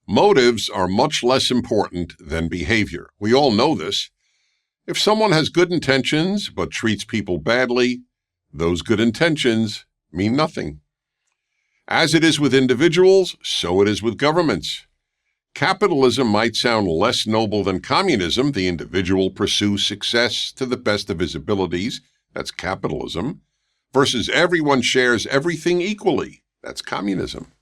Motives are much less important than behavior. We all know this. If someone has good intentions but treats people badly, those good intentions mean nothing. As it is with individuals, so it is with governments. Capitalism might sound less noble than communism. The individual pursues success to the best of his abilities. That's capitalism. Versus everyone shares everything equally. That's communism.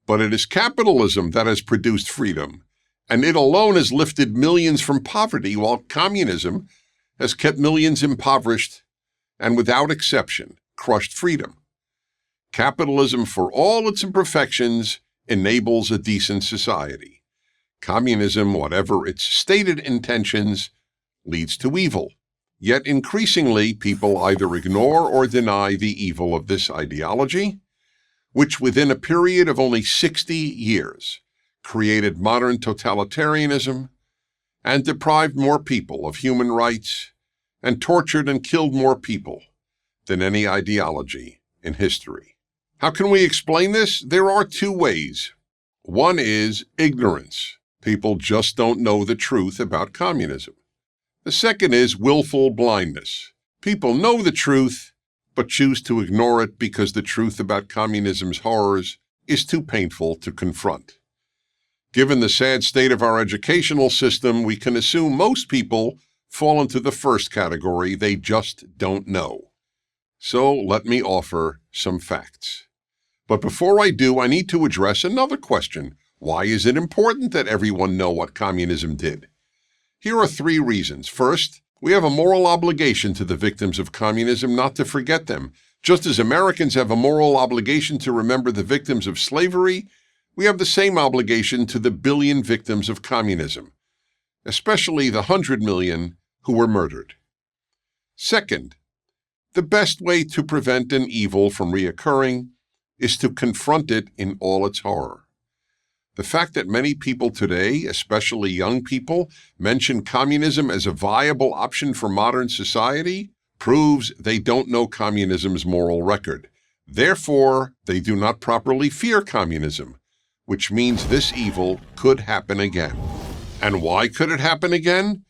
But it is capitalism that has produced freedom, and it alone has lifted millions from poverty, while communism has kept millions impoverished and, without exception, crushed freedom. Capitalism, for all its imperfections, enables a decent society. Communism, whatever its stated intentions, leads to evil. Yet increasingly, people either ignore or deny the evil of this ideology, which within a period of only 60 years created modern totalitarianism and deprived more people of human rights and tortured and killed more people than any ideology in history. How can we explain this? There are two ways. One is ignorance. People just don't know the truth about communism. The second is willful blindness. People know the truth, but choose to ignore it because the truth about communism's horrors is too painful to confront. Given the sad state of our educational system, we can assume most people fall into the first category. They just don't know. So let me offer some facts. But before I do, I need to address another question. Why is it important that everyone know what communism did? Here are 3 reasons. First, we have a moral obligation to the victims of communism not to forget them. Just as Americans have a moral obligation to remember the victims of slavery, we have the same obligation to the billion victims of communism, especially the 100 million who were murdered. Second, the best way to prevent an evil from reoccurring is to confront it in all its horror. The fact that many people today, especially young people, mention communism as a viable option for modern society proves they don't know communism's moral record. Therefore, they do not properly fear communism, which means this evil could happen again. And why could it happen again?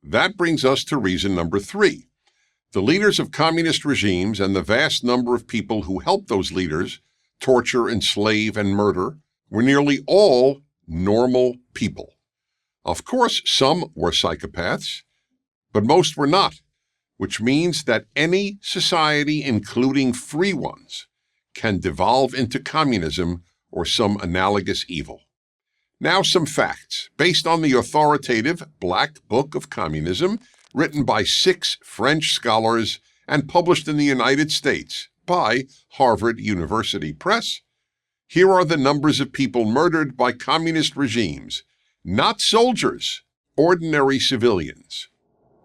That brings us to reason number 3. The leaders of communist regimes and the vast number of people who help those leaders torture, enslave, and murder were nearly all normal people. Of course, some were psychopaths, but most were not, which means that any society, including free ones, can devolve into communism or some analogous evil. Now some facts, based on the authoritative Black Book of Communism, written by 6 French scholars and published in the United States by Harvard University Press. Here are the numbers of people murdered by communist regimes, not soldiers, ordinary civilians.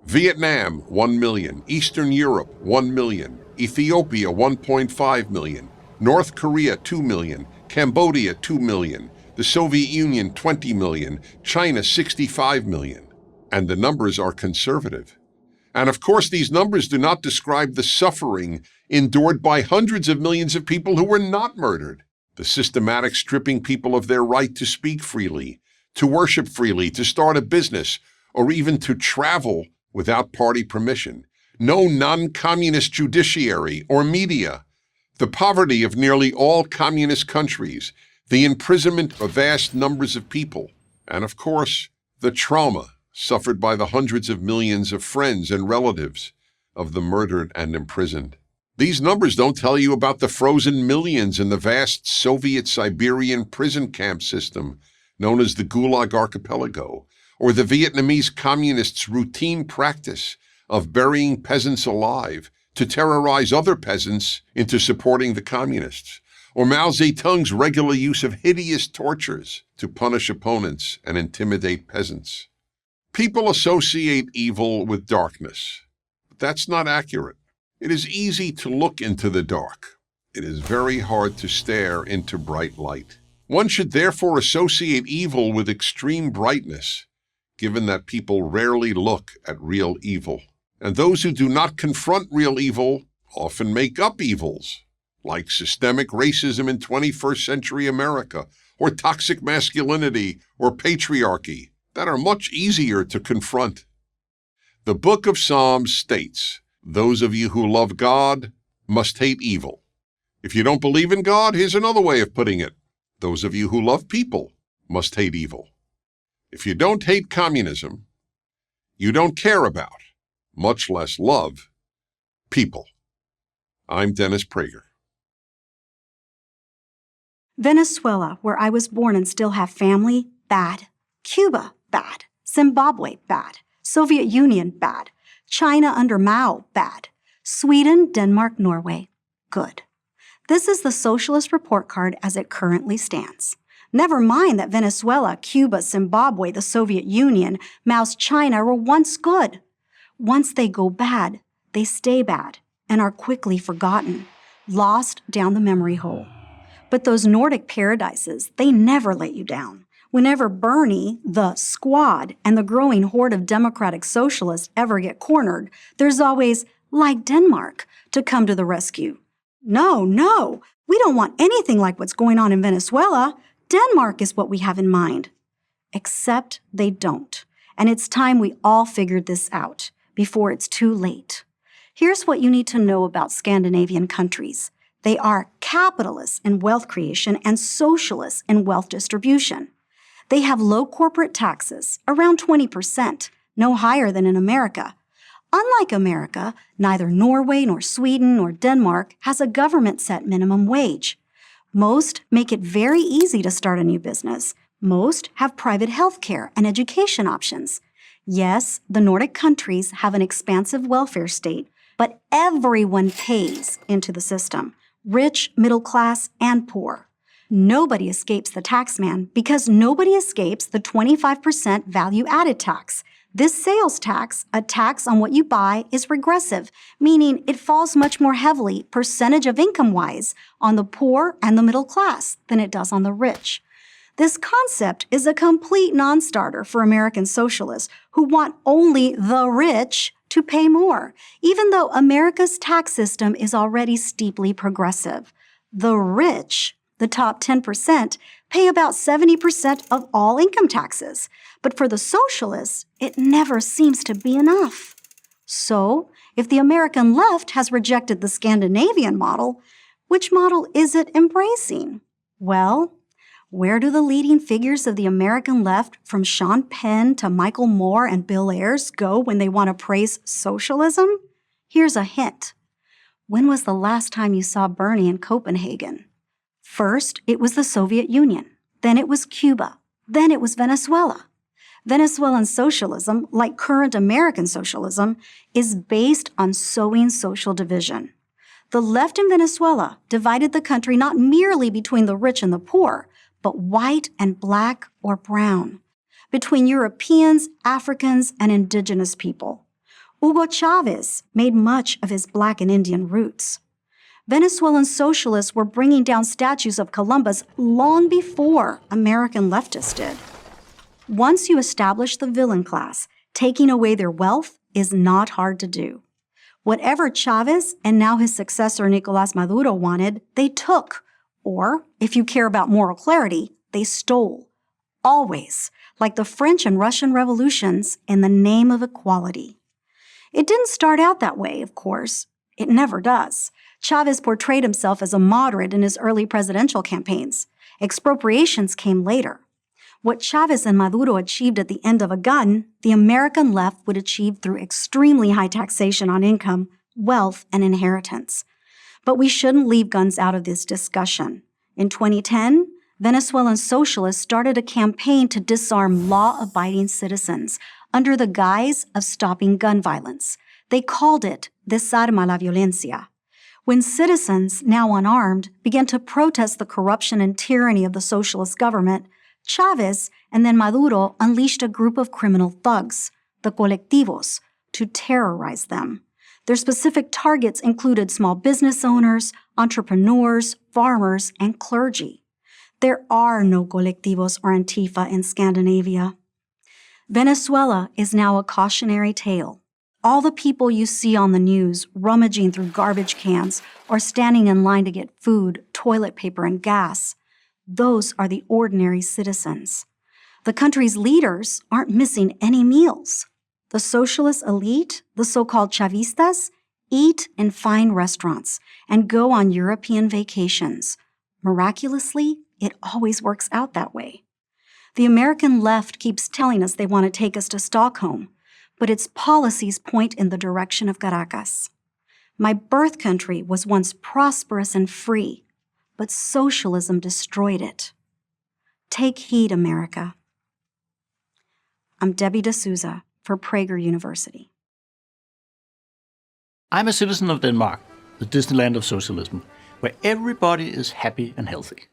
Vietnam, 1 million. Eastern Europe, 1 million. Ethiopia, 1.5 million. North Korea, 2 million. Cambodia, 2 million. The Soviet Union, 20 million. China, 65 million. And the numbers are conservative. And of course, these numbers do not describe the suffering endured by hundreds of millions of people who were not murdered. The systematic stripping people of their right to speak freely, to worship freely, to start a business, or even to travel without party permission. No non-communist judiciary or media. The poverty of nearly all communist countries. The imprisonment of vast numbers of people. And of course, the trauma suffered by the hundreds of millions of friends and relatives of the murdered and imprisoned. These numbers don't tell you about the frozen millions in the vast Soviet Siberian prison camp system known as the Gulag Archipelago, or the Vietnamese communists' routine practice of burying peasants alive to terrorize other peasants into supporting the communists, or Mao Zedong's regular use of hideous tortures to punish opponents and intimidate peasants. People associate evil with darkness, but that's not accurate. It is easy to look into the dark. It is very hard to stare into bright light. One should therefore associate evil with extreme brightness, given that people rarely look at real evil. And those who do not confront real evil often make up evils. like systemic racism in 21st century America, or toxic masculinity, or patriarchy, that are much easier to confront. The book of Psalms states, "Those of you who love God must hate evil." If you don't believe in God, here's another way of putting it. Those of you who love people must hate evil. If you don't hate communism, you don't care about, much less love, people. I'm Dennis Prager. Venezuela, where I was born and still have family, bad. Cuba, bad. Zimbabwe, bad. Soviet Union, bad. China under Mao, bad. Sweden, Denmark, Norway, good. This is the Socialist report card as it currently stands. Never mind that Venezuela, Cuba, Zimbabwe, the Soviet Union, Mao's China were once good. Once they go bad, they stay bad and are quickly forgotten, lost down the memory hole. But those Nordic paradises, they never let you down. Whenever Bernie, the squad, and the growing horde of democratic socialists ever get cornered, there's always, like Denmark, to come to the rescue. No, we don't want anything like what's going on in Venezuela. Denmark is what we have in mind. Except they don't. And it's time we all figured this out before it's too late. Here's what you need to know about Scandinavian countries. They are capitalists in wealth creation and socialists in wealth distribution. They have low corporate taxes, around 20%, no higher than in America. Unlike America, neither Norway nor Sweden nor Denmark has a government-set minimum wage. Most make it very easy to start a new business. Most have private health care and education options. Yes, the Nordic countries have an expansive welfare state, but everyone pays into the system. Rich, middle class, and poor. Nobody escapes the tax man because nobody escapes the 25% value-added tax. This sales tax, a tax on what you buy, is regressive, meaning it falls much more heavily, percentage of income-wise, on the poor and the middle class than it does on the rich. This concept is a complete non-starter for American socialists who want only the rich to pay more, even though America's tax system is already steeply progressive. The rich, the top 10%, pay about 70% of all income taxes. But for the socialists, it never seems to be enough. So, if the American left has rejected the Scandinavian model, which model is it embracing? Well, where do the leading figures of the American left, from Sean Penn to Michael Moore and Bill Ayers, go when they want to praise socialism? Here's a hint. When was the last time you saw Bernie in Copenhagen? First, it was the Soviet Union. Then it was Cuba. Then it was Venezuela. Venezuelan socialism, like current American socialism, is based on sowing social division. The left in Venezuela divided the country not merely between the rich and the poor, but white and black or brown, between Europeans, Africans, and indigenous people. Hugo Chavez made much of his black and Indian roots. Venezuelan socialists were bringing down statues of Columbus long before American leftists did. Once you establish the villain class, taking away their wealth is not hard to do. Whatever Chavez and now his successor Nicolás Maduro wanted, they took. Or, if you care about moral clarity, they stole. Always, like the French and Russian revolutions, in the name of equality. It didn't start out that way, of course. It never does. Chavez portrayed himself as a moderate in his early presidential campaigns. Expropriations came later. What Chavez and Maduro achieved at the end of a gun, the American left would achieve through extremely high taxation on income, wealth, and inheritance. But we shouldn't leave guns out of this discussion. In 2010, Venezuelan socialists started a campaign to disarm law-abiding citizens under the guise of stopping gun violence. They called it Desarma la Violencia. When citizens, now unarmed, began to protest the corruption and tyranny of the socialist government, Chavez and then Maduro unleashed a group of criminal thugs, the colectivos, to terrorize them. Their specific targets included small business owners, entrepreneurs, farmers, and clergy. There are no colectivos or Antifa in Scandinavia. Venezuela is now a cautionary tale, All the people you see on the news rummaging through garbage cans or standing in line to get food, toilet paper, and gas, those are the ordinary citizens. The country's leaders aren't missing any meals. The socialist elite, the so-called Chavistas, eat in fine restaurants and go on European vacations. Miraculously, it always works out that way. The American left keeps telling us they want to take us to Stockholm, but its policies point in the direction of Caracas. My birth country was once prosperous and free, but socialism destroyed it. Take heed, America. I'm Debbie D'Souza for Prager University. I'm a citizen of Denmark, the Disneyland of socialism, where everybody is happy and healthy.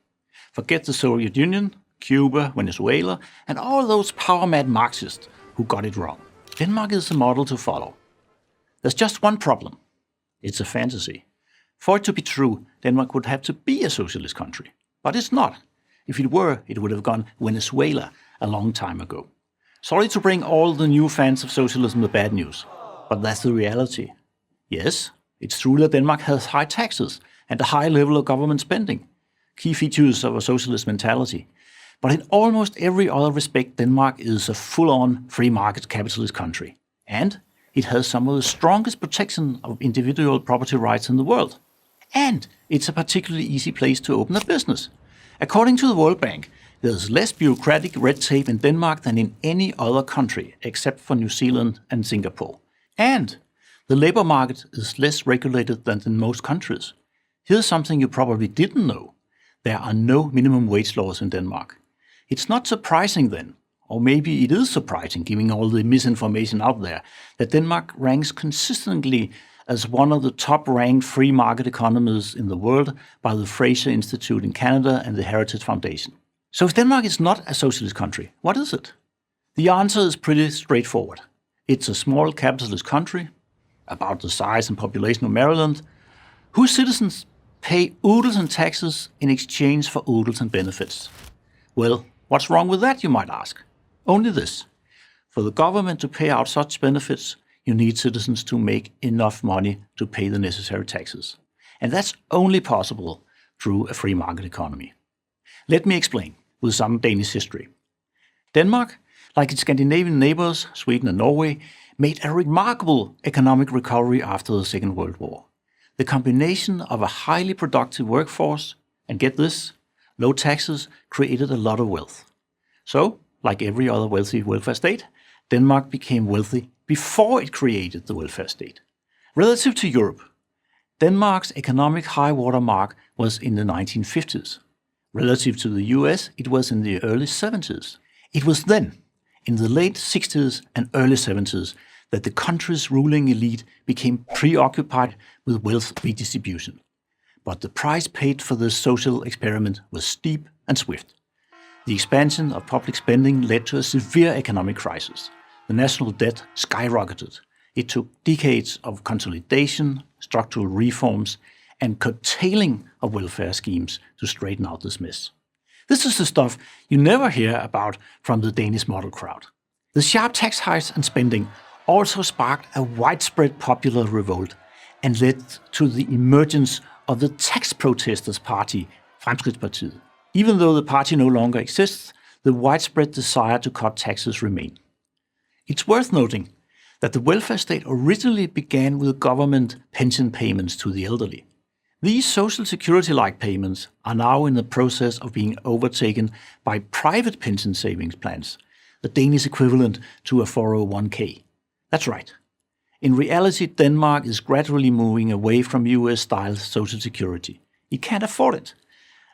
Forget the Soviet Union, Cuba, Venezuela, and all those power-mad Marxists who got it wrong. Denmark is the model to follow. There's just one problem. It's a fantasy. For it to be true, Denmark would have to be a socialist country. But it's not. If it were, it would have gone Venezuela a long time ago. Sorry to bring all the new fans of socialism the bad news, but that's the reality. Yes, it's true that Denmark has high taxes and a high level of government spending, key features of a socialist mentality. But in almost every other respect, Denmark is a full-on free market capitalist country. And it has some of the strongest protection of individual property rights in the world. And it's a particularly easy place to open a business. According to the World Bank, there's less bureaucratic red tape in Denmark than in any other country, except for New Zealand and Singapore. And the labor market is less regulated than in most countries. Here's something you probably didn't know. There are no minimum wage laws in Denmark. It's not surprising then, or maybe it is surprising given all the misinformation out there, that Denmark ranks consistently as one of the top-ranked free market economies in the world by the Fraser Institute in Canada and the Heritage Foundation. So if Denmark is not a socialist country, what is it? The answer is pretty straightforward. It's a small capitalist country, about the size and population of Maryland, whose citizens pay oodles in taxes in exchange for oodles in benefits. Well, what's wrong with that, you might ask? Only this. For the government to pay out such benefits, you need citizens to make enough money to pay the necessary taxes. And that's only possible through a free market economy. Let me explain with some Danish history. Denmark, like its Scandinavian neighbors, Sweden and Norway, made a remarkable economic recovery after the Second World War. The combination of a highly productive workforce and, get this, low taxes created a lot of wealth. So, like every other wealthy welfare state, Denmark became wealthy before it created the welfare state. Relative to Europe, Denmark's economic high water mark was in the 1950s. Relative to the US, it was in the early 70s. It was then, in the late 60s and early 70s, that the country's ruling elite became preoccupied with wealth redistribution. But the price paid for this social experiment was steep and swift. The expansion of public spending led to a severe economic crisis. The national debt skyrocketed. It took decades of consolidation, structural reforms, and curtailing of welfare schemes to straighten out this mess. This is the stuff you never hear about from the Danish model crowd. The sharp tax hikes and spending also sparked a widespread popular revolt and led to the emergence of the tax protesters party, Fremskridtspartiet. Even though the party no longer exists, the widespread desire to cut taxes remain. It's worth noting that the welfare state originally began with government pension payments to the elderly. These social security-like payments are now in the process of being overtaken by private pension savings plans, the Danish equivalent to a 401k. That's right. In reality, Denmark is gradually moving away from US-style social security. It can't afford it.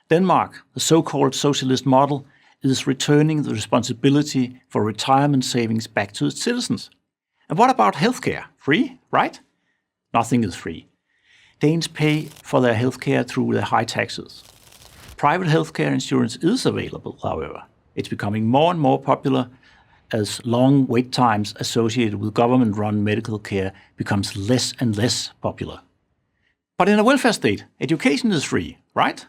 Denmark, the so-called socialist model, is returning the responsibility for retirement savings back to its citizens. And what about healthcare? Free, right? Nothing is free. Danes pay for their healthcare through their high taxes. Private healthcare insurance is available, however. It's becoming more and more popular as long wait times associated with government-run medical care becomes less and less popular. But in a welfare state, education is free, right?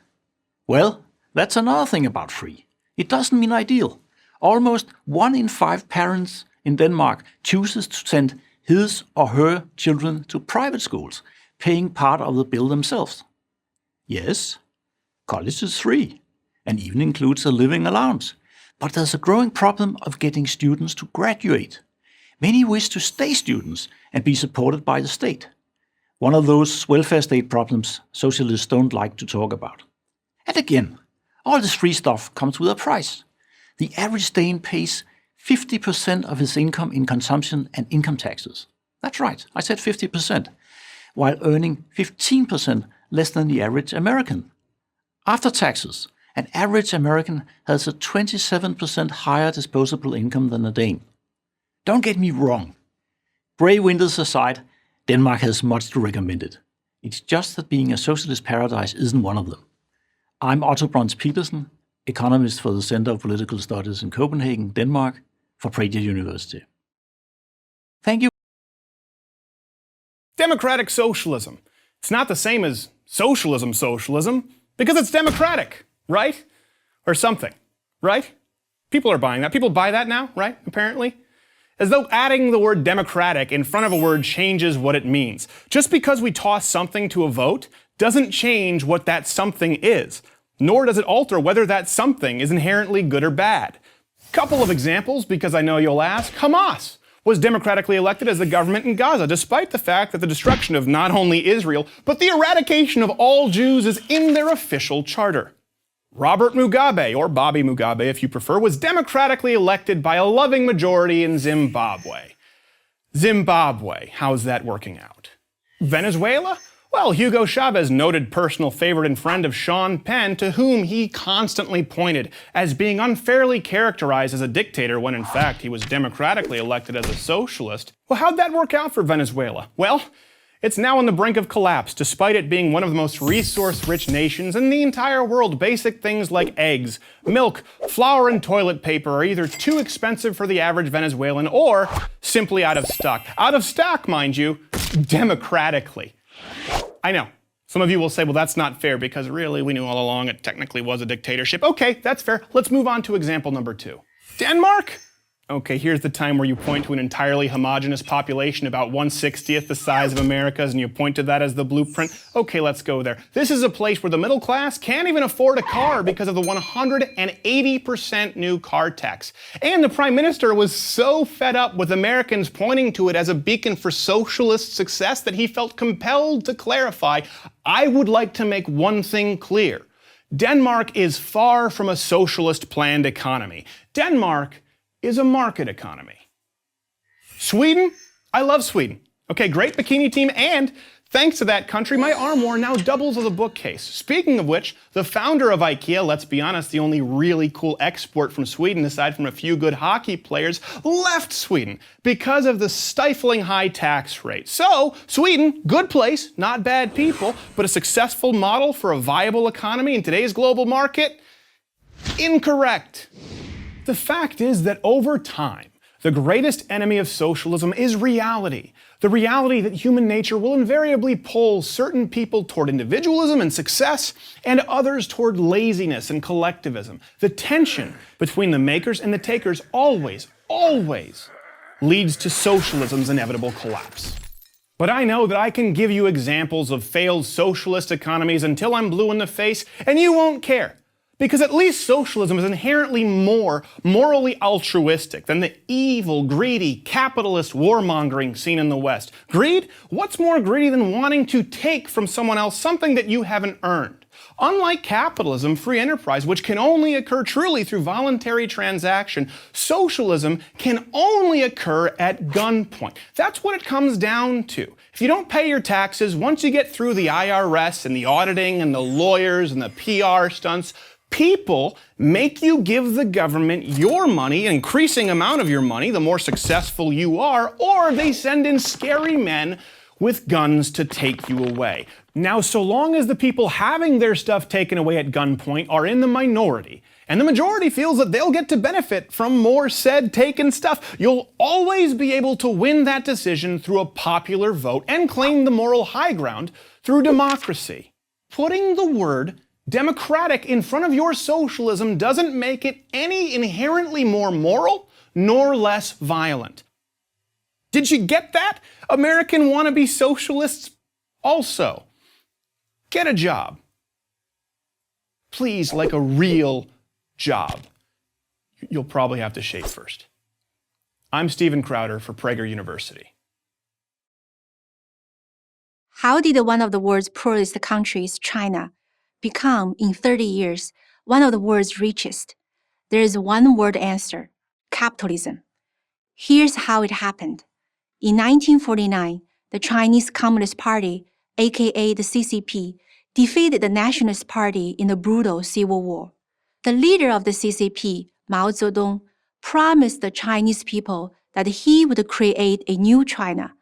Well, that's another thing about free. It doesn't mean ideal. Almost 1 in 5 parents in Denmark chooses to send his or her children to private schools, paying part of the bill themselves. Yes, college is free and even includes a living allowance. But there's a growing problem of getting students to graduate. Many wish to stay students and be supported by the state. One of those welfare state problems socialists don't like to talk about. And again, all this free stuff comes with a price. The average Dane pays 50% of his income in consumption and income taxes. That's right, I said 50%, while earning 15% less than the average American. After taxes, an average American has a 27% higher disposable income than a Dane. Don't get me wrong. Grey windows aside, Denmark has much to recommend it. It's just that being a socialist paradise isn't one of them. I'm Otto Brøns Petersen, economist for the Center of Political Studies in Copenhagen, Denmark, for Prager University. Thank you. Democratic socialism. It's not the same as socialism because it's democratic, right? Or something, right? People are buying that. People buy that now, right? Apparently. As though adding the word democratic in front of a word changes what it means. Just because we toss something to a vote doesn't change what that something is, nor does it alter whether that something is inherently good or bad. Couple of examples, because I know you'll ask. Hamas was democratically elected as the government in Gaza, despite the fact that the destruction of not only Israel, but the eradication of all Jews is in their official charter. Robert Mugabe, or Bobby Mugabe if you prefer, was democratically elected by a loving majority in Zimbabwe. Zimbabwe, how's that working out? Venezuela? Well, Hugo Chavez, noted personal favorite and friend of Sean Penn, to whom he constantly pointed as being unfairly characterized as a dictator when in fact he was democratically elected as a socialist. Well, how'd that work out for Venezuela? Well, it's now on the brink of collapse, despite it being one of the most resource-rich nations in the entire world. Basic things like eggs, milk, flour, and toilet paper are either too expensive for the average Venezuelan or simply out of stock. Out of stock, mind you, democratically. I know. Some of you will say, well, that's not fair because really we knew all along it technically was a dictatorship. Okay, that's fair. Let's move on to example number 2. Denmark? Okay, here's the time where you point to an entirely homogeneous population about 1/60th the size of America's and you point to that as the blueprint. Okay, let's go there. This is a place where the middle class can't even afford a car because of the 180% new car tax. And the Prime Minister was so fed up with Americans pointing to it as a beacon for socialist success that he felt compelled to clarify, I would like to make one thing clear. Denmark is far from a socialist planned economy. Denmark is a market economy. Sweden? I love Sweden. Okay, great bikini team, and thanks to that country, my armoire now doubles as a bookcase. Speaking of which, the founder of IKEA, let's be honest, the only really cool export from Sweden, aside from a few good hockey players, left Sweden because of the stifling high tax rate. So, Sweden, good place, not bad people, but a successful model for a viable economy in today's global market? Incorrect. The fact is that over time, the greatest enemy of socialism is reality. The reality that human nature will invariably pull certain people toward individualism and success, and others toward laziness and collectivism. The tension between the makers and the takers always leads to socialism's inevitable collapse. But I know that I can give you examples of failed socialist economies until I'm blue in the face, and you won't care. Because at least socialism is inherently more morally altruistic than the evil, greedy, capitalist warmongering seen in the West. Greed? What's more greedy than wanting to take from someone else something that you haven't earned? Unlike capitalism, free enterprise, which can only occur truly through voluntary transaction, socialism can only occur at gunpoint. That's what it comes down to. If you don't pay your taxes, once you get through the IRS and the auditing and the lawyers and the PR stunts, people make you give the government your money, an increasing amount of your money, the more successful you are, or they send in scary men with guns to take you away. Now, so long as the people having their stuff taken away at gunpoint are in the minority, and the majority feels that they'll get to benefit from more said taken stuff, you'll always be able to win that decision through a popular vote and claim the moral high ground through democracy. Putting the word democratic in front of your socialism doesn't make it any inherently more moral nor less violent. Did you get that? American wannabe socialists also. Get a job. Please, like a real job. You'll probably have to shave first. I'm Stephen Crowder for Prager University. How did one of the world's poorest countries, China, become, in 30 years, one of the world's richest? There is one word answer: capitalism. Here's how it happened. In 1949, the Chinese Communist Party, aka the CCP, defeated the Nationalist Party in the brutal civil war. The leader of the CCP, Mao Zedong, promised the Chinese people that he would create a new China,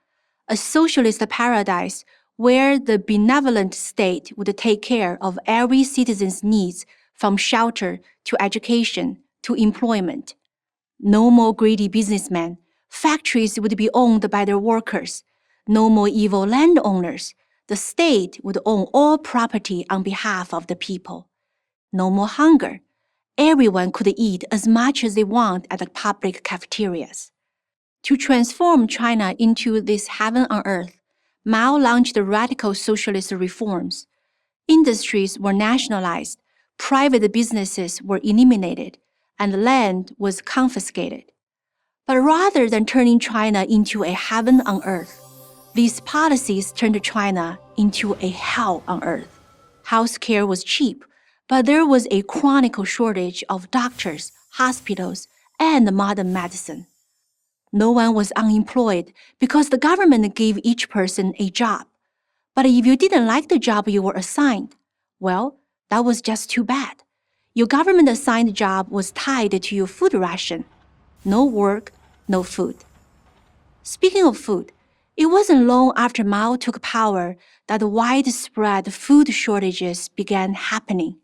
a socialist paradise where the benevolent state would take care of every citizen's needs, from shelter to education to employment. No more greedy businessmen. Factories would be owned by their workers. No more evil landowners. The state would own all property on behalf of the people. No more hunger. Everyone could eat as much as they want at the public cafeterias. To transform China into this heaven on earth, Mao launched radical socialist reforms. Industries were nationalized, private businesses were eliminated, and land was confiscated. But rather than turning China into a heaven on earth, these policies turned China into a hell on earth. Healthcare was cheap, but there was a chronic shortage of doctors, hospitals, and modern medicine. No one was unemployed because the government gave each person a job. But if you didn't like the job you were assigned, well, that was just too bad. Your government-assigned job was tied to your food ration. No work, no food. Speaking of food, it wasn't long after Mao took power that widespread food shortages began happening.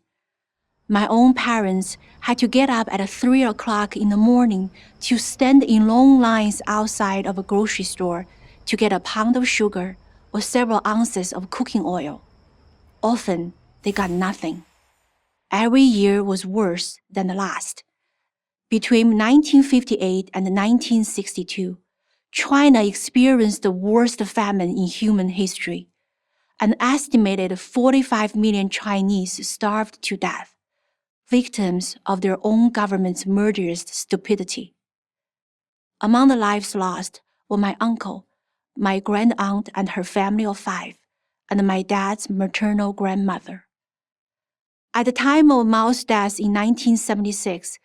My own parents had to get up at 3 o'clock in the morning to stand in long lines outside of a grocery store to get a pound of sugar or several ounces of cooking oil. Often, they got nothing. Every year was worse than the last. Between 1958 and 1962, China experienced the worst famine in human history. An estimated 45 million Chinese starved to death, victims of their own government's murderous stupidity. Among the lives lost were my uncle, my grandaunt and her family of 5, and my dad's maternal grandmother. At the time of Mao's death in 1976,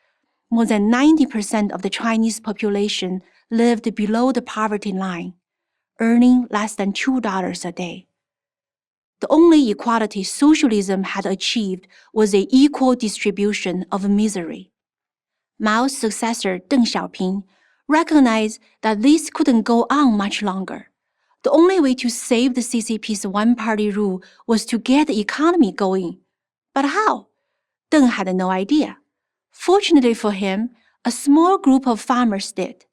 more than 90% of the Chinese population lived below the poverty line, earning less than $2 a day. The only equality socialism had achieved was an equal distribution of misery. Mao's successor, Deng Xiaoping, recognized that this couldn't go on much longer. The only way to save the CCP's one-party rule was to get the economy going. But how? Deng had no idea. Fortunately for him, a small group of farmers did.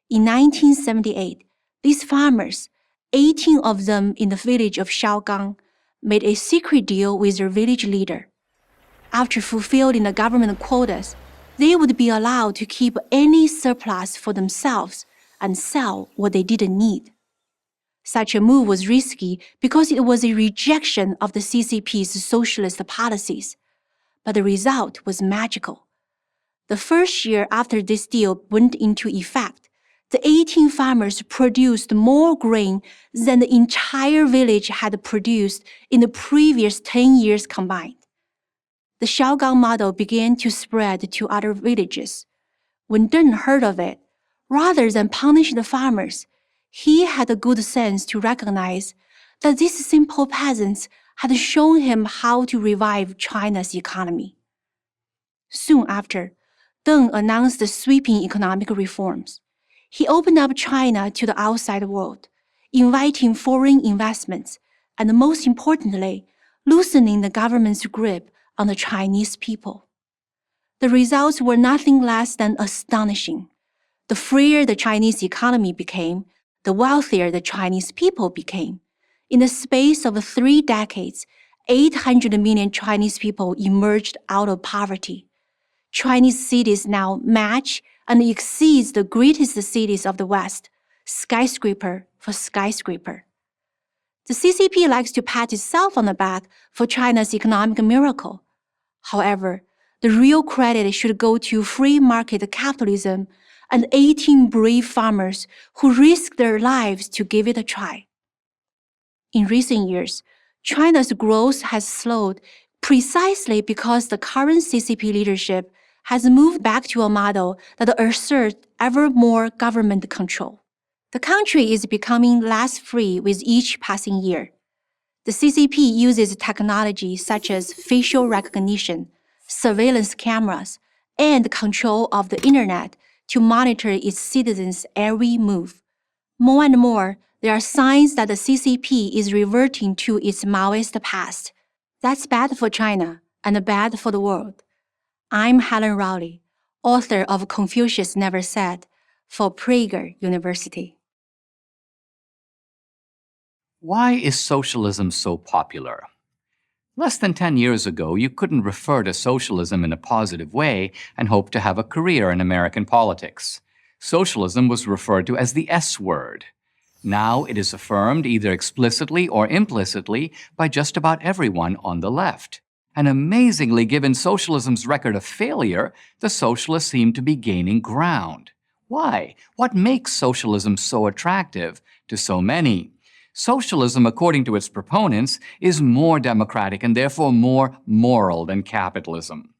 In 1978, these farmers, 18 of them in the village of Shaogang, made a secret deal with their village leader. After fulfilling the government quotas, they would be allowed to keep any surplus for themselves and sell what they didn't need. Such a move was risky because it was a rejection of the CCP's socialist policies, but the result was magical. The first year after this deal went into effect, the 18 farmers produced more grain than the entire village had produced in the previous 10 years combined. The Shaogang model began to spread to other villages. When Deng heard of it, rather than punish the farmers, he had the good sense to recognize that these simple peasants had shown him how to revive China's economy. Soon after, Deng announced the sweeping economic reforms. He opened up China to the outside world, inviting foreign investments, and most importantly, loosening the government's grip on the Chinese people. The results were nothing less than astonishing. The freer the Chinese economy became, the wealthier the Chinese people became. In the space of 3 decades, 800 million Chinese people emerged out of poverty. Chinese cities now match and exceeds the greatest cities of the West, skyscraper for skyscraper. The CCP likes to pat itself on the back for China's economic miracle. However, the real credit should go to free market capitalism and 18 brave farmers who risked their lives to give it a try. In recent years, China's growth has slowed precisely because the current CCP leadership has moved back to a model that asserts ever more government control. The country is becoming less free with each passing year. The CCP uses technology such as facial recognition, surveillance cameras, and control of the internet to monitor its citizens' every move. More and more, there are signs that the CCP is reverting to its Maoist past. That's bad for China and bad for the world. I'm Helen Rowley, author of Confucius Never Said, for Prager University. Why is socialism so popular? Less than 10 years ago, you couldn't refer to socialism in a positive way and hope to have a career in American politics. Socialism was referred to as the S word. Now it is affirmed either explicitly or implicitly by just about everyone on the left. And amazingly, given socialism's record of failure, the socialists seem to be gaining ground. Why? What makes socialism so attractive to so many? Socialism, according to its proponents, is more democratic and therefore more moral than capitalism.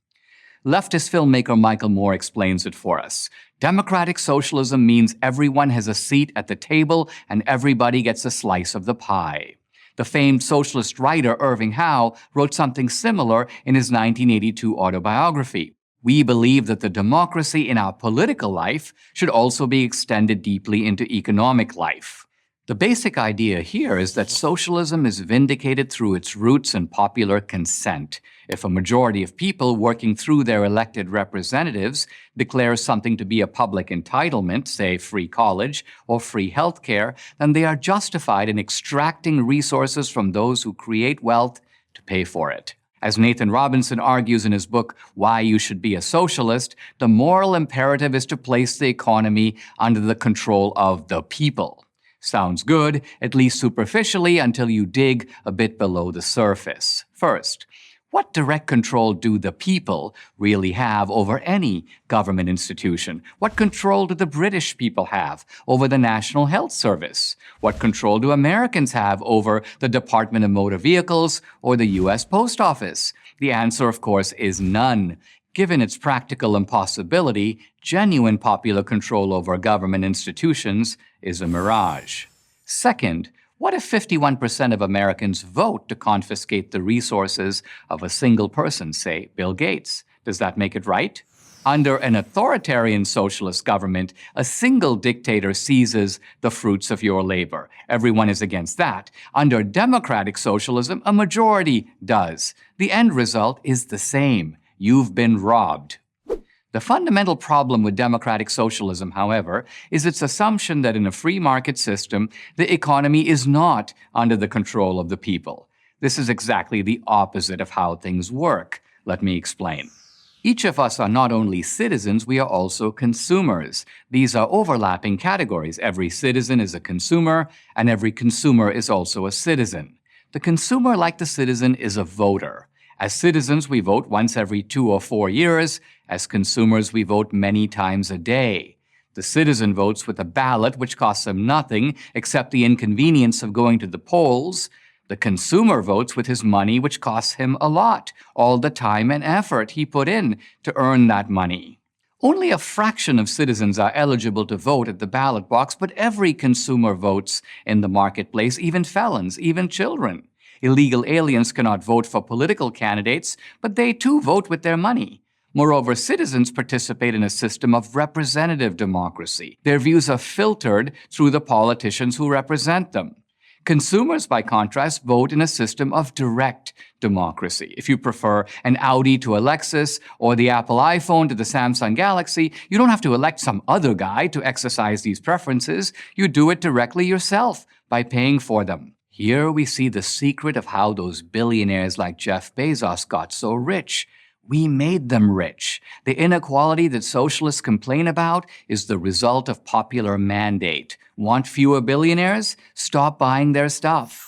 Leftist filmmaker Michael Moore explains it for us. Democratic socialism means everyone has a seat at the table and everybody gets a slice of the pie. The famed socialist writer Irving Howe wrote something similar in his 1982 autobiography. We believe that the democracy in our political life should also be extended deeply into economic life. The basic idea here is that socialism is vindicated through its roots in popular consent. If a majority of people working through their elected representatives declare something to be a public entitlement, say free college or free health care, then they are justified in extracting resources from those who create wealth to pay for it. As Nathan Robinson argues in his book, Why You Should Be a Socialist, the moral imperative is to place the economy under the control of the people. Sounds good, at least superficially, until you dig a bit below the surface. First, what direct control do the people really have over any government institution? What control do the British people have over the National Health Service? What control do Americans have over the Department of Motor Vehicles or the U.S. Post Office? The answer, of course, is none. Given its practical impossibility, genuine popular control over government institutions is a mirage. Second, what if 51% of Americans vote to confiscate the resources of a single person, say Bill Gates? Does that make it right? Under an authoritarian socialist government, a single dictator seizes the fruits of your labor. Everyone is against that. Under democratic socialism, a majority does. The end result is the same. You've been robbed. The fundamental problem with democratic socialism, however, is its assumption that in a free market system, the economy is not under the control of the people. This is exactly the opposite of how things work. Let me explain. Each of us are not only citizens, we are also consumers. These are overlapping categories. Every citizen is a consumer, and every consumer is also a citizen. The consumer, like the citizen, is a voter. As citizens, we vote once every 2 or 4 years. As consumers, we vote many times a day. The citizen votes with a ballot which costs him nothing except the inconvenience of going to the polls. The consumer votes with his money, which costs him a lot, all the time and effort he put in to earn that money. Only a fraction of citizens are eligible to vote at the ballot box, but every consumer votes in the marketplace, even felons, even children. Illegal aliens cannot vote for political candidates, but they too vote with their money. Moreover, citizens participate in a system of representative democracy. Their views are filtered through the politicians who represent them. Consumers, by contrast, vote in a system of direct democracy. If you prefer an Audi to a Lexus or the Apple iPhone to the Samsung Galaxy, you don't have to elect some other guy to exercise these preferences. You do it directly yourself by paying for them. Here we see the secret of how those billionaires like Jeff Bezos got so rich. We made them rich. The inequality that socialists complain about is the result of popular mandate. Want fewer billionaires? Stop buying their stuff.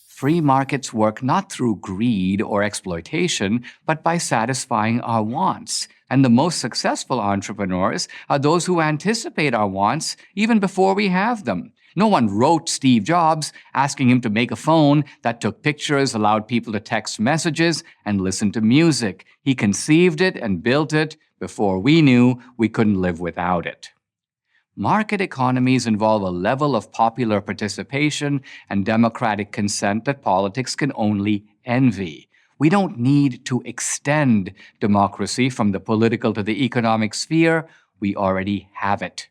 Free markets work not through greed or exploitation, but by satisfying our wants. And the most successful entrepreneurs are those who anticipate our wants even before we have them. No one wrote Steve Jobs asking him to make a phone that took pictures, allowed people to text messages, and listen to music. He conceived it and built it before we knew we couldn't live without it. Market economies involve a level of popular participation and democratic consent that politics can only envy. We don't need to extend democracy from the political to the economic sphere. We already have it.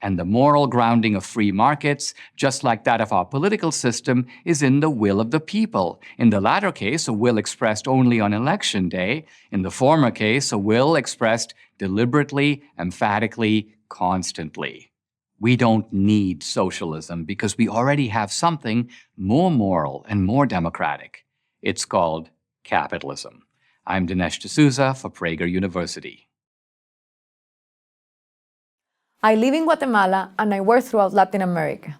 And the moral grounding of free markets, just like that of our political system, is in the will of the people. In the latter case, a will expressed only on election day. In the former case, a will expressed deliberately, emphatically, constantly. We don't need socialism because we already have something more moral and more democratic. It's called capitalism. I'm Dinesh D'Souza for Prager University. I live in Guatemala and I work throughout Latin America.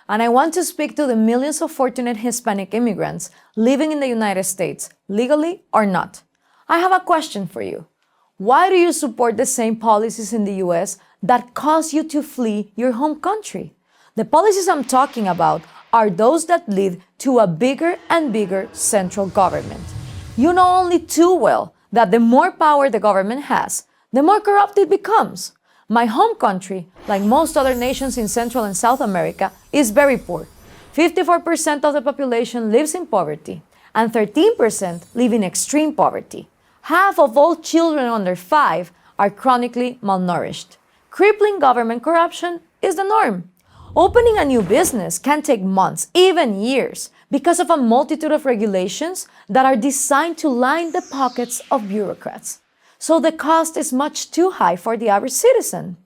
And I want to speak to the millions of fortunate Hispanic immigrants living in the United States, legally or not. I have a question for you. Why do you support the same policies in the US that cause you to flee your home country? The policies I'm talking about are those that lead to a bigger and bigger central government. You know only too well that the more power the government has, the more corrupt it becomes. My home country, like most other nations in Central and South America, is very poor. 54% of the population lives in poverty, and 13% live in extreme poverty. Half of all children under 5 are chronically malnourished. Crippling government corruption is the norm. Opening a new business can take months, even years, because of a multitude of regulations that are designed to line the pockets of bureaucrats. So the cost is much too high for the average citizen.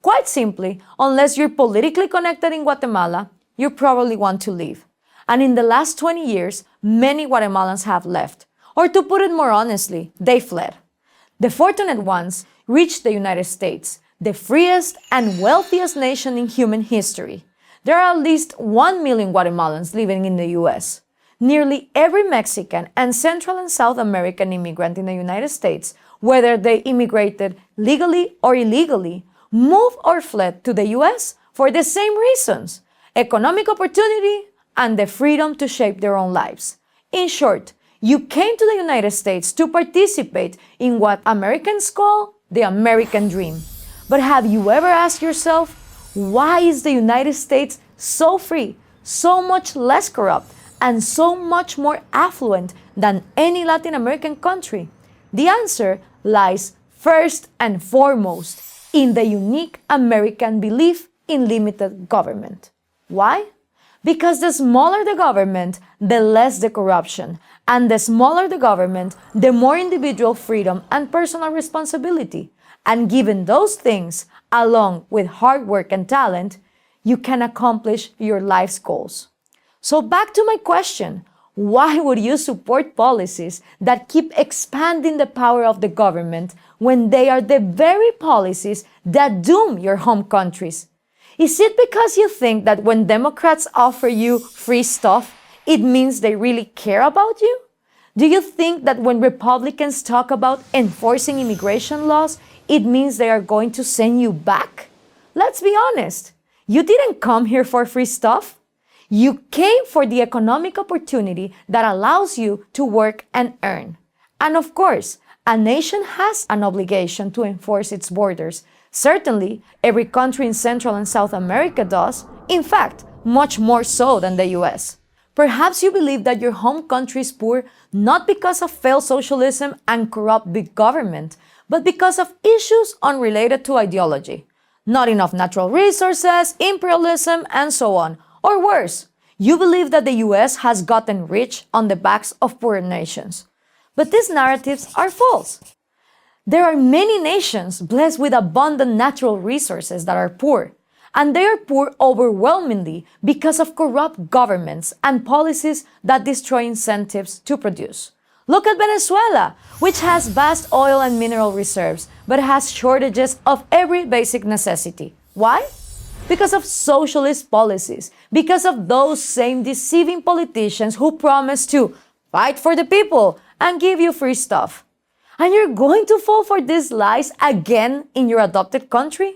Quite simply, unless you're politically connected in Guatemala, you probably want to leave. And in the last 20 years, many Guatemalans have left. Or to put it more honestly, they fled. The fortunate ones reached the United States, the freest and wealthiest nation in human history. There are at least 1 million Guatemalans living in the US. Nearly every Mexican and Central and South American immigrant in the United States, whether they immigrated legally or illegally, moved or fled to the US for the same reasons: economic opportunity and the freedom to shape their own lives. In short, you came to the United States to participate in what Americans call the American dream. But have you ever asked yourself, why is the United States so free, so much less corrupt, and so much more affluent than any Latin American country? The answer lies first and foremost in the unique American belief in limited government. Why? Because the smaller the government, the less the corruption. And the smaller the government, the more individual freedom and personal responsibility. And given those things, along with hard work and talent, you can accomplish your life's goals. So back to my question, why would you support policies that keep expanding the power of the government when they are the very policies that doom your home countries? Is it because you think that when Democrats offer you free stuff, it means they really care about you? Do you think that when Republicans talk about enforcing immigration laws, it means they are going to send you back? Let's be honest. You didn't come here for free stuff. You came for the economic opportunity that allows you to work and earn. And of course, a nation has an obligation to enforce its borders. Certainly, every country in Central and South America does. In fact, much more so than the US. Perhaps you believe that your home country is poor not because of failed socialism and corrupt big government, but because of issues unrelated to ideology. Not enough natural resources, imperialism, and so on. Or worse, you believe that the US has gotten rich on the backs of poorer nations. But these narratives are false. There are many nations blessed with abundant natural resources that are poor, and they are poor overwhelmingly because of corrupt governments and policies that destroy incentives to produce. Look at Venezuela, which has vast oil and mineral reserves, but has shortages of every basic necessity. Why? Because of socialist policies, because of those same deceiving politicians who promise to fight for the people and give you free stuff. And you're going to fall for these lies again in your adopted country?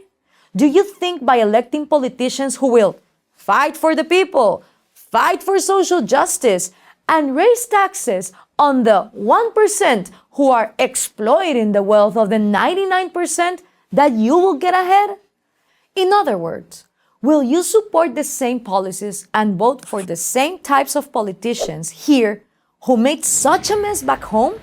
Do you think by electing politicians who will fight for the people, fight for social justice, and raise taxes on the 1% who are exploiting the wealth of the 99% that you will get ahead? In other words, will you support the same policies and vote for the same types of politicians here who made such a mess back home?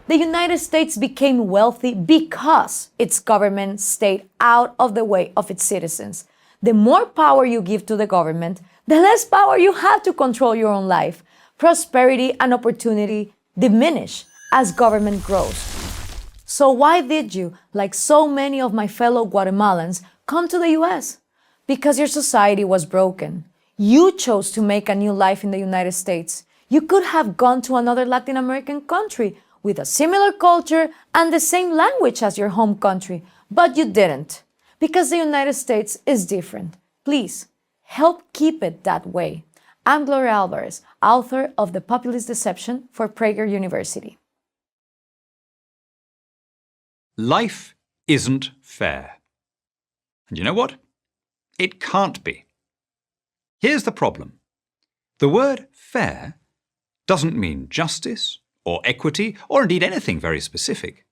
The United States became wealthy because its government stayed out of the way of its citizens. The more power you give to the government, the less power you have to control your own life. Prosperity and opportunity diminish as government grows. So why did you, like so many of my fellow Guatemalans, come to the US? Because your society was broken. You chose to make a new life in the United States. You could have gone to another Latin American country with a similar culture and the same language as your home country, but you didn't, because the United States is different. Please, help keep it that way. I'm Gloria Alvarez, author of The Populist Deception for Prager University. Life isn't fair. And you know what? It can't be. Here's the problem. The word fair doesn't mean justice or equity or indeed anything very specific.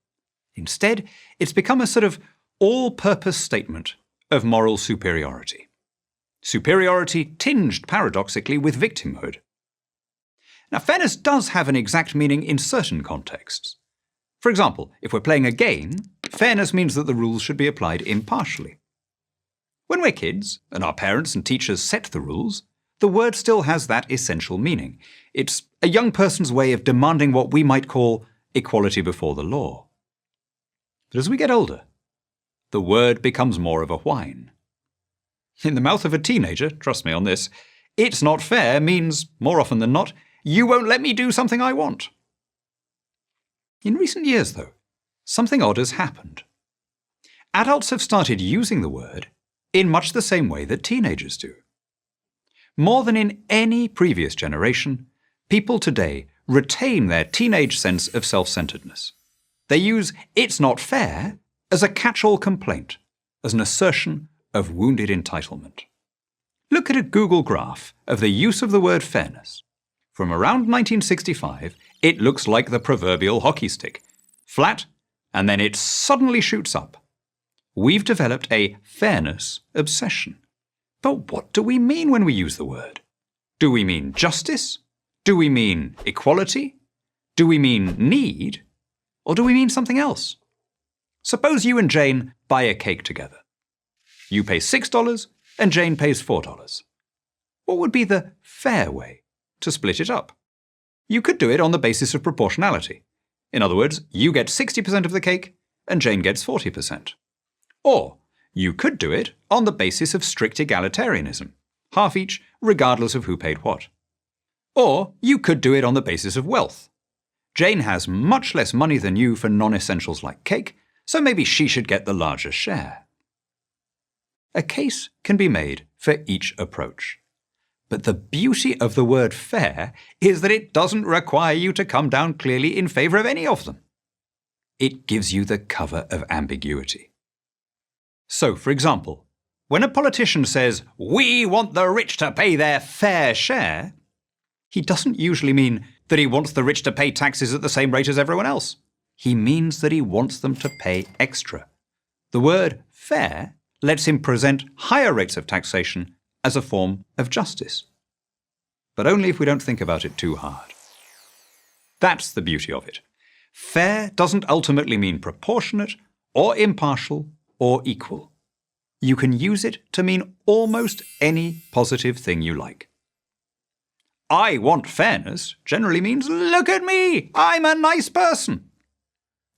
Instead, it's become a sort of all-purpose statement of moral superiority. Superiority tinged paradoxically with victimhood. Now, fairness does have an exact meaning in certain contexts. For example, if we're playing a game, fairness means that the rules should be applied impartially. When we're kids, and our parents and teachers set the rules, the word still has that essential meaning. It's a young person's way of demanding what we might call equality before the law. But as we get older, the word becomes more of a whine. In the mouth of a teenager, trust me on this, it's not fair means, more often than not, you won't let me do something I want. In recent years, though, something odd has happened. Adults have started using the word in much the same way that teenagers do. More than in any previous generation, people today retain their teenage sense of self-centeredness. They use "it's not fair" as a catch-all complaint, as an assertion of wounded entitlement. Look at a Google graph of the use of the word fairness. From around 1965, it looks like the proverbial hockey stick, flat, and then it suddenly shoots up. We've developed a fairness obsession. But what do we mean when we use the word? Do we mean justice? Do we mean equality? Do we mean need? Or do we mean something else? Suppose you and Jane buy a cake together. You pay $6 and Jane pays $4. What would be the fair way to split it up? You could do it on the basis of proportionality. In other words, you get 60% of the cake and Jane gets 40%. Or you could do it on the basis of strict egalitarianism, half each regardless of who paid what. Or you could do it on the basis of wealth. Jane has much less money than you for non-essentials like cake, so maybe she should get the larger share. A case can be made for each approach. But the beauty of the word fair is that it doesn't require you to come down clearly in favor of any of them. It gives you the cover of ambiguity. So, for example, when a politician says, "We want the rich to pay their fair share," he doesn't usually mean that he wants the rich to pay taxes at the same rate as everyone else. He means that he wants them to pay extra. The word fair lets him present higher rates of taxation as a form of justice. But only if we don't think about it too hard. That's the beauty of it. Fair doesn't ultimately mean proportionate, or impartial, or equal. You can use it to mean almost any positive thing you like. "I want fairness" generally means, "Look at me, I'm a nice person."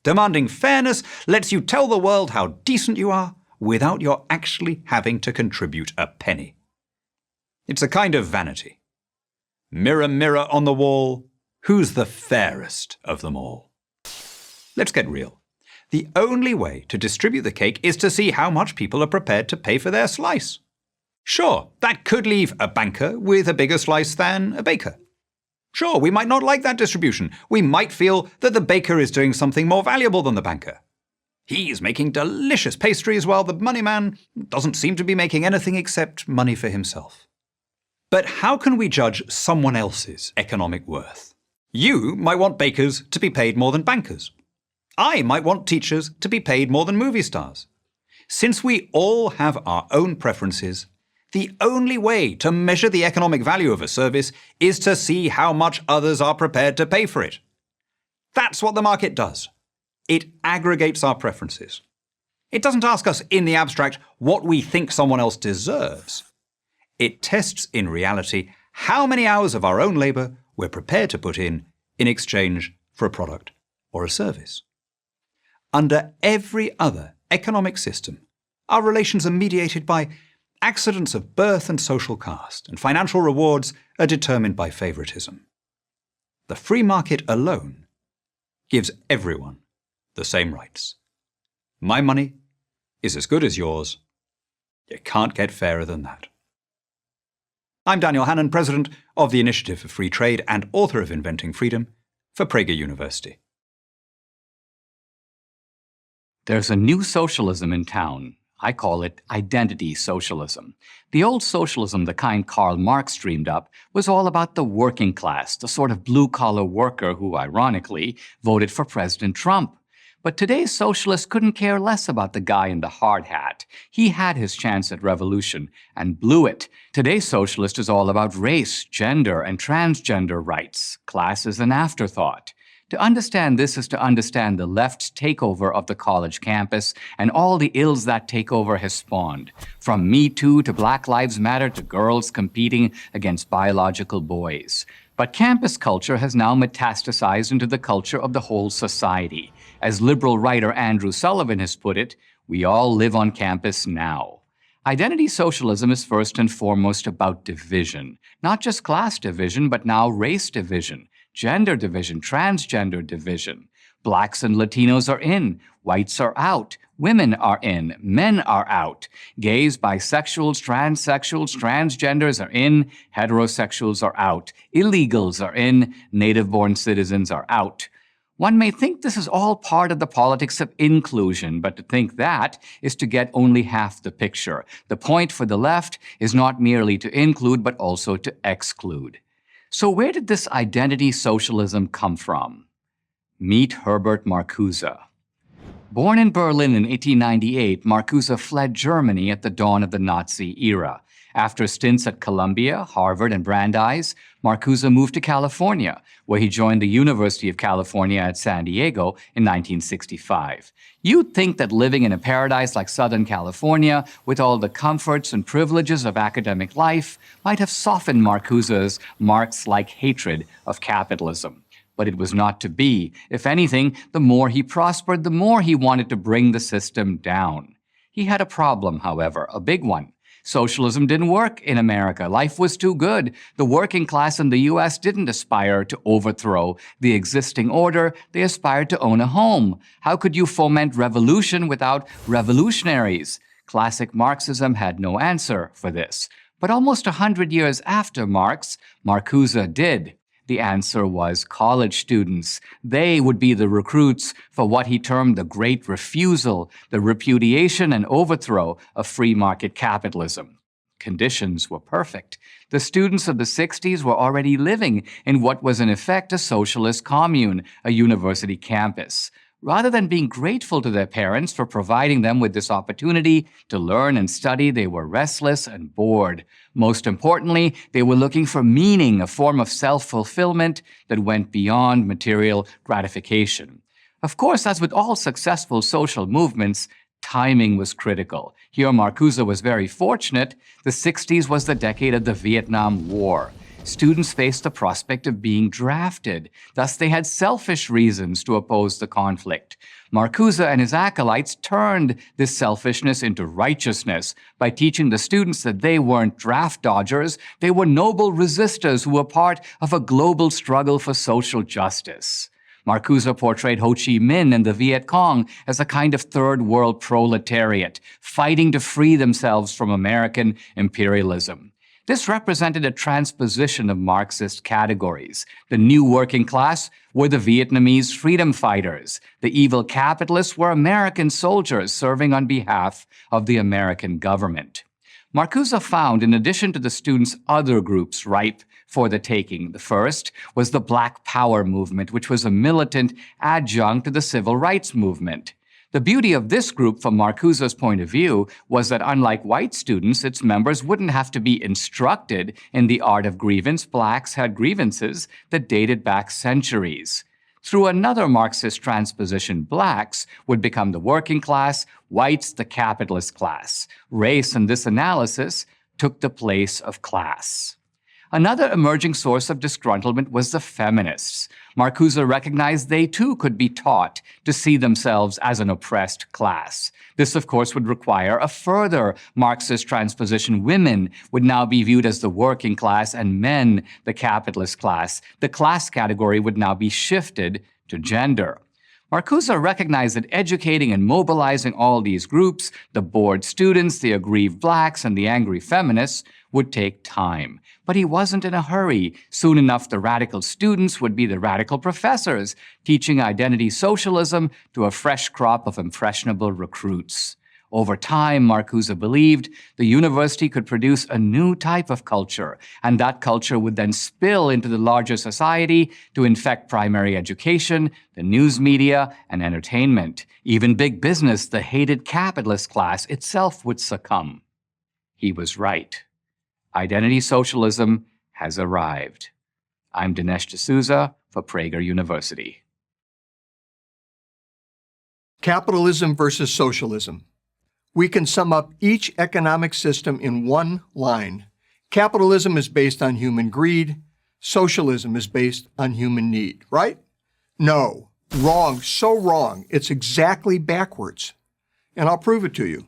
Demanding fairness lets you tell the world how decent you are without your actually having to contribute a penny. It's a kind of vanity. Mirror, mirror on the wall, Who's the fairest of them all? Let's get real. The only way to distribute the cake is to see how much people are prepared to pay for their slice. Sure, that could leave a banker with a bigger slice than a baker. Sure, we might not like that distribution. We might feel that the baker is doing something more valuable than the banker. He's making delicious pastries while the money man doesn't seem to be making anything except money for himself. But how can we judge someone else's economic worth? You might want bakers to be paid more than bankers. I might want teachers to be paid more than movie stars. Since we all have our own preferences, the only way to measure the economic value of a service is to see how much others are prepared to pay for it. That's what the market does. It aggregates our preferences. It doesn't ask us in the abstract what we think someone else deserves. It tests in reality how many hours of our own labor we're prepared to put in exchange for a product or a service. Under every other economic system, our relations are mediated by accidents of birth and social caste, and financial rewards are determined by favoritism. The free market alone gives everyone the same rights. My money is as good as yours. You can't get fairer than that. I'm Daniel Hannan, president of the Initiative for Free Trade and author of Inventing Freedom for Prager University. There's a new socialism in town. I call it identity socialism. The old socialism, the kind Karl Marx dreamed up, was all about the working class, the sort of blue-collar worker who, ironically, voted for President Trump. But today's socialists couldn't care less about the guy in the hard hat. He had his chance at revolution and blew it. Today's socialist is all about race, gender, and transgender rights. Class is an afterthought. To understand this is to understand the left's takeover of the college campus and all the ills that takeover has spawned, from Me Too to Black Lives Matter to girls competing against biological boys. But campus culture has now metastasized into the culture of the whole society. As liberal writer Andrew Sullivan has put it, we all live on campus now. Identity socialism is first and foremost about division, not just class division, but now race division. Gender division, transgender division. Blacks and Latinos are in, whites are out, women are in, men are out. Gays, bisexuals, transsexuals, transgenders are in, heterosexuals are out, illegals are in, native-born citizens are out. One may think this is all part of the politics of inclusion, but to think that is to get only half the picture. The point for the left is not merely to include, but also to exclude. So where did this identity socialism come from? Meet Herbert Marcuse. Born in Berlin in 1898, Marcuse fled Germany at the dawn of the Nazi era. After stints at Columbia, Harvard, and Brandeis, Marcuse moved to California, where he joined the University of California at San Diego in 1965. You'd think that living in a paradise like Southern California, with all the comforts and privileges of academic life, might have softened Marcuse's Marx-like hatred of capitalism. But it was not to be. If anything, the more he prospered, the more he wanted to bring the system down. He had a problem, however, a big one. Socialism didn't work in America. Life was too good. The working class in the U.S. didn't aspire to overthrow the existing order. They aspired to own a home. How could you foment revolution without revolutionaries? Classic Marxism had no answer for this. But almost 100 years after Marx, Marcuse did. The answer was college students. They would be the recruits for what he termed the Great Refusal, the repudiation and overthrow of free market capitalism. Conditions were perfect. The students of the 60s were already living in what was in effect a socialist commune, a university campus. Rather than being grateful to their parents for providing them with this opportunity to learn and study, they were restless and bored. Most importantly, they were looking for meaning, a form of self-fulfillment that went beyond material gratification. Of course, as with all successful social movements, timing was critical. Here, Marcuse was very fortunate. The 60s was the decade of the Vietnam War. students faced the prospect of being drafted. Thus, they had selfish reasons to oppose the conflict. Marcuse and his acolytes turned this selfishness into righteousness by teaching the students that they weren't draft dodgers, they were noble resistors who were part of a global struggle for social justice. Marcuse portrayed Ho Chi Minh and the Viet Cong as a kind of third world proletariat, fighting to free themselves from American imperialism. This represented a transposition of Marxist categories. The new working class were the Vietnamese freedom fighters. The evil capitalists were American soldiers serving on behalf of the American government. Marcuse found, in addition to the students, other groups ripe for the taking. The first was the Black Power movement, which was a militant adjunct to the civil rights movement. The beauty of this group, from Marcuse's point of view, was that unlike white students, its members wouldn't have to be instructed in the art of grievance. Blacks had grievances that dated back centuries. Through another Marxist transposition, blacks would become the working class, whites the capitalist class. Race, in this analysis, took the place of class. Another emerging source of disgruntlement was the feminists. Marcuse recognized they too could be taught to see themselves as an oppressed class. This, of course, would require a further Marxist transposition. Women would now be viewed as the working class and men the capitalist class. The class category would now be shifted to gender. Marcuse recognized that educating and mobilizing all these groups, the bored students, the aggrieved blacks, and the angry feminists, would take time. But he wasn't in a hurry. Soon enough, the radical students would be the radical professors, teaching identity socialism to a fresh crop of impressionable recruits. Over time, Marcuse believed the university could produce a new type of culture, and that culture would then spill into the larger society to infect primary education, the news media, and entertainment. Even big business, the hated capitalist class itself, would succumb. He was right. Identity socialism has arrived. I'm Dinesh D'Souza for Prager University. Capitalism versus socialism. We can sum up each economic system in one line. Capitalism is based on human greed. Socialism is based on human need, right? No, wrong, so wrong. It's exactly backwards. And I'll prove it to you.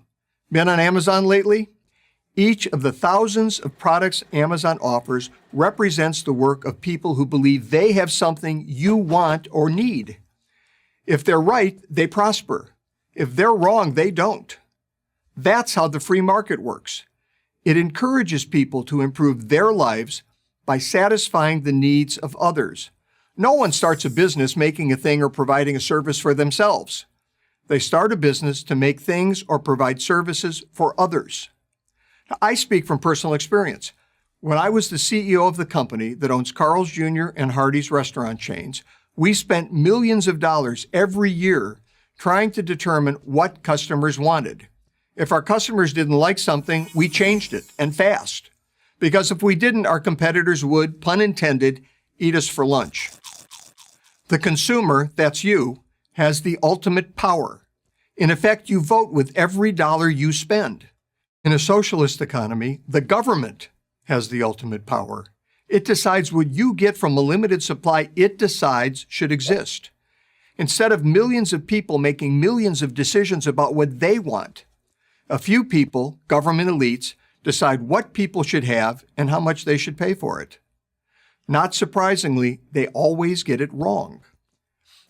Been on Amazon lately? Each of the thousands of products Amazon offers represents the work of people who believe they have something you want or need. If they're right, they prosper. If they're wrong, they don't. That's how the free market works. It encourages people to improve their lives by satisfying the needs of others. No one starts a business making a thing or providing a service for themselves. They start a business to make things or provide services for others. I speak from personal experience. When I was the CEO of the company that owns Carl's Jr. and Hardee's restaurant chains, we spent millions of dollars every year trying to determine what customers wanted. If our customers didn't like something, we changed it, and fast. Because if we didn't, our competitors would, pun intended, eat us for lunch. The consumer, that's you, has the ultimate power. In effect, you vote with every dollar you spend. In a socialist economy, the government has the ultimate power. It decides what you get from a limited supply it decides should exist. Instead of millions of people making millions of decisions about what they want, a few people, government elites, decide what people should have and how much they should pay for it. Not surprisingly, they always get it wrong.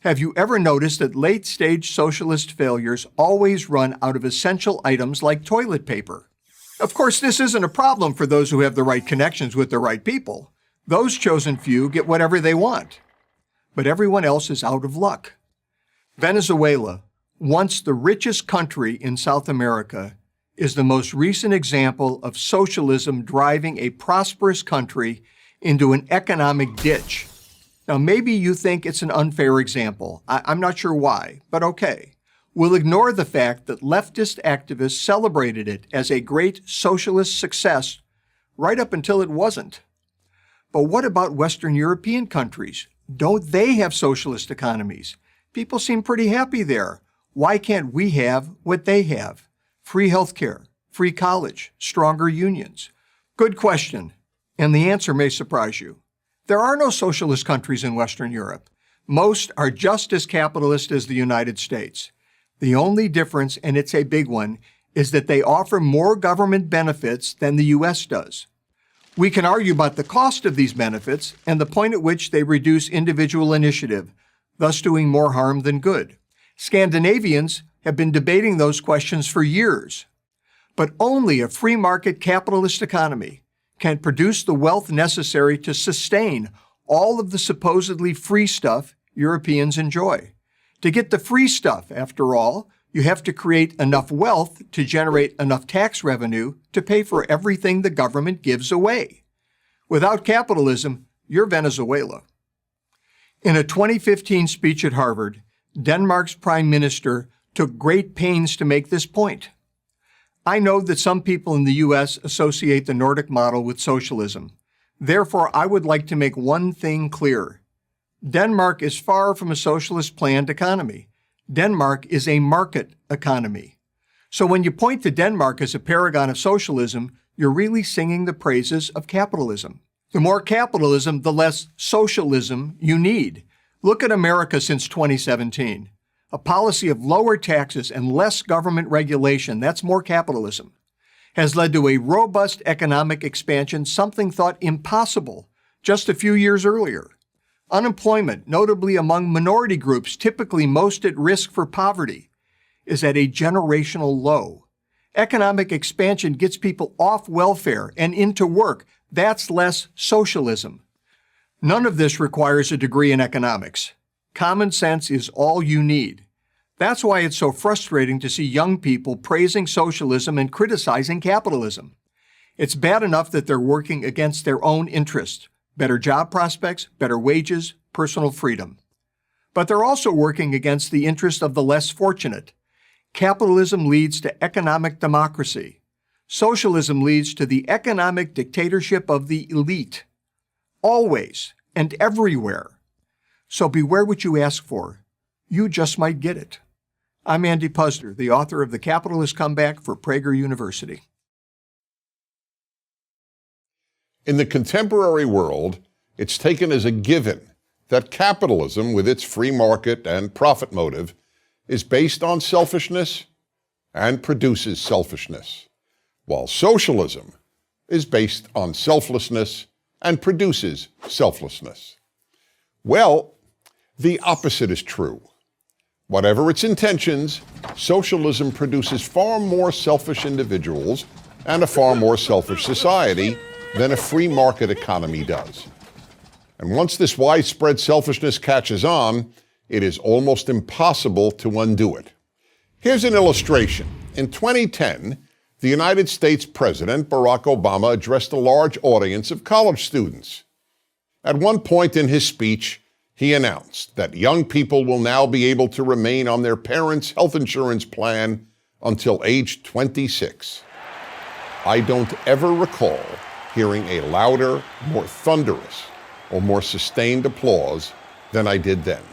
Have you ever noticed that late-stage socialist failures always run out of essential items like toilet paper? Of course, this isn't a problem for those who have the right connections with the right people. Those chosen few get whatever they want. But everyone else is out of luck. Venezuela, once the richest country in South America, is the most recent example of socialism driving a prosperous country into an economic ditch. Now, maybe you think it's an unfair example. I'm not sure why, but okay. We'll ignore the fact that leftist activists celebrated it as a great socialist success right up until it wasn't. But what about Western European countries? Don't they have socialist economies? People seem pretty happy there. Why can't we have what they have? Free healthcare, free college, stronger unions. Good question. And the answer may surprise you. There are no socialist countries in Western Europe. Most are just as capitalist as the United States. The only difference, and it's a big one, is that they offer more government benefits than the U.S. does. We can argue about the cost of these benefits and the point at which they reduce individual initiative, thus doing more harm than good. Scandinavians have been debating those questions for years. But only a free market capitalist economy can produce the wealth necessary to sustain all of the supposedly free stuff Europeans enjoy. To get the free stuff, after all, you have to create enough wealth to generate enough tax revenue to pay for everything the government gives away. Without capitalism, you're Venezuela. In a 2015 speech at Harvard, Denmark's prime minister took great pains to make this point. I know that some people in the U.S. associate the Nordic model with socialism. Therefore, I would like to make one thing clear. Denmark is far from a socialist planned economy. Denmark is a market economy. So when you point to Denmark as a paragon of socialism, you're really singing the praises of capitalism. The more capitalism, the less socialism you need. Look at America since 2017. A policy of lower taxes and less government regulation, that's more capitalism, has led to a robust economic expansion, something thought impossible just a few years earlier. Unemployment, notably among minority groups typically most at risk for poverty, is at a generational low. Economic expansion gets people off welfare and into work. That's less socialism. None of this requires a degree in economics. Common sense is all you need. That's why it's so frustrating to see young people praising socialism and criticizing capitalism. It's bad enough that they're working against their own interests, better job prospects, better wages, personal freedom. But they're also working against the interest of the less fortunate. Capitalism leads to economic democracy. Socialism leads to the economic dictatorship of the elite. Always and everywhere. So beware what you ask for. You just might get it. I'm Andy Puzder, the author of The Capitalist Comeback for Prager University. In the contemporary world, it's taken as a given that capitalism, with its free market and profit motive, is based on selfishness and produces selfishness, while socialism is based on selflessness and produces selflessness. Well, the opposite is true. Whatever its intentions, socialism produces far more selfish individuals and a far more selfish society than a free market economy does. And once this widespread selfishness catches on, it is almost impossible to undo it. Here's an illustration. In 2010, the United States President Barack Obama addressed a large audience of college students. At one point in his speech, he announced that young people will now be able to remain on their parents' health insurance plan until age 26. I don't ever recall hearing a louder, more thunderous, or more sustained applause than I did then.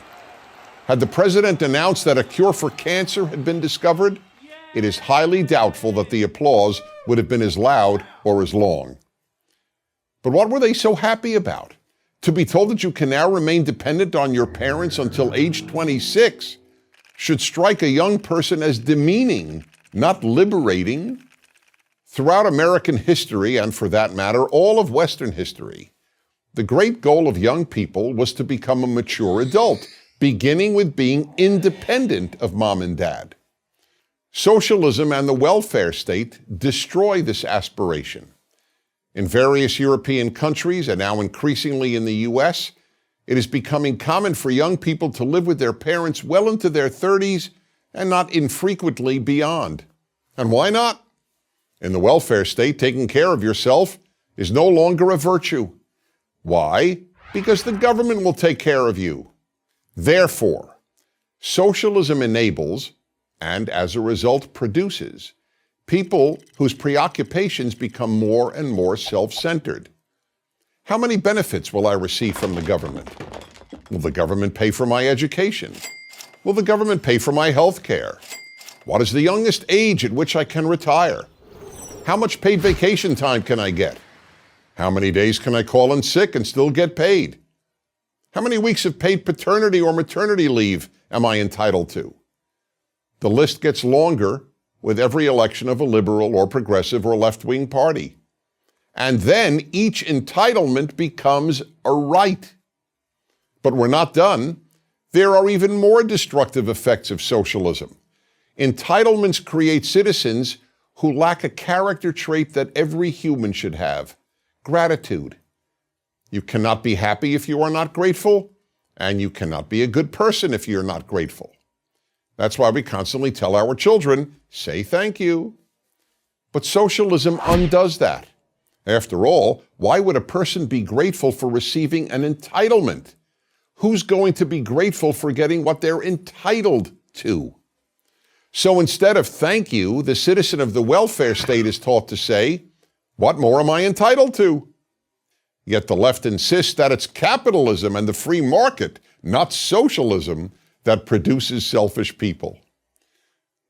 Had the president announced that a cure for cancer had been discovered, it is highly doubtful that the applause would have been as loud or as long. But what were they so happy about? To be told that you can now remain dependent on your parents until age 26 should strike a young person as demeaning, not liberating. Throughout American history, and for that matter, all of Western history, the great goal of young people was to become a mature adult, beginning with being independent of mom and dad. Socialism and the welfare state destroy this aspiration. In various European countries, and now increasingly in the U.S., it is becoming common for young people to live with their parents well into their 30s and not infrequently beyond. And why not? In the welfare state, taking care of yourself is no longer a virtue. Why? Because the government will take care of you. Therefore, socialism enables, and as a result produces, people whose preoccupations become more and more self-centered. How many benefits will I receive from the government? Will the government pay for my education? Will the government pay for my health care? What is the youngest age at which I can retire? How much paid vacation time can I get? How many days can I call in sick and still get paid? How many weeks of paid paternity or maternity leave am I entitled to? The list gets longer with every election of a liberal or progressive or left-wing party. And then each entitlement becomes a right. But we're not done. There are even more destructive effects of socialism. Entitlements create citizens who lack a character trait that every human should have: gratitude. You cannot be happy if you are not grateful, and you cannot be a good person if you're not grateful. That's why we constantly tell our children, say thank you. But socialism undoes that. After all, why would a person be grateful for receiving an entitlement? Who's going to be grateful for getting what they're entitled to? So instead of thank you, the citizen of the welfare state is taught to say, what more am I entitled to? Yet the left insists that it's capitalism and the free market, not socialism, that produces selfish people.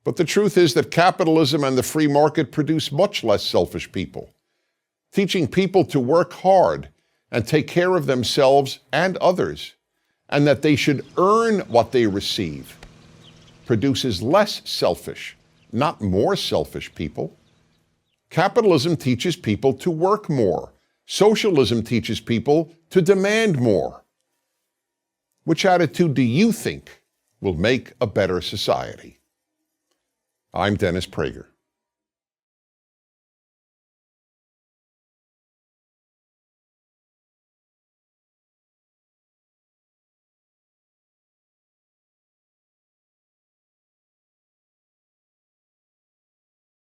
But the truth is that capitalism and the free market produce much less selfish people. Teaching people to work hard and take care of themselves and others, and that they should earn what they receive, produces less selfish, not more selfish people. Capitalism teaches people to work more. Socialism teaches people to demand more. Which attitude do you think will make a better society? I'm Dennis Prager.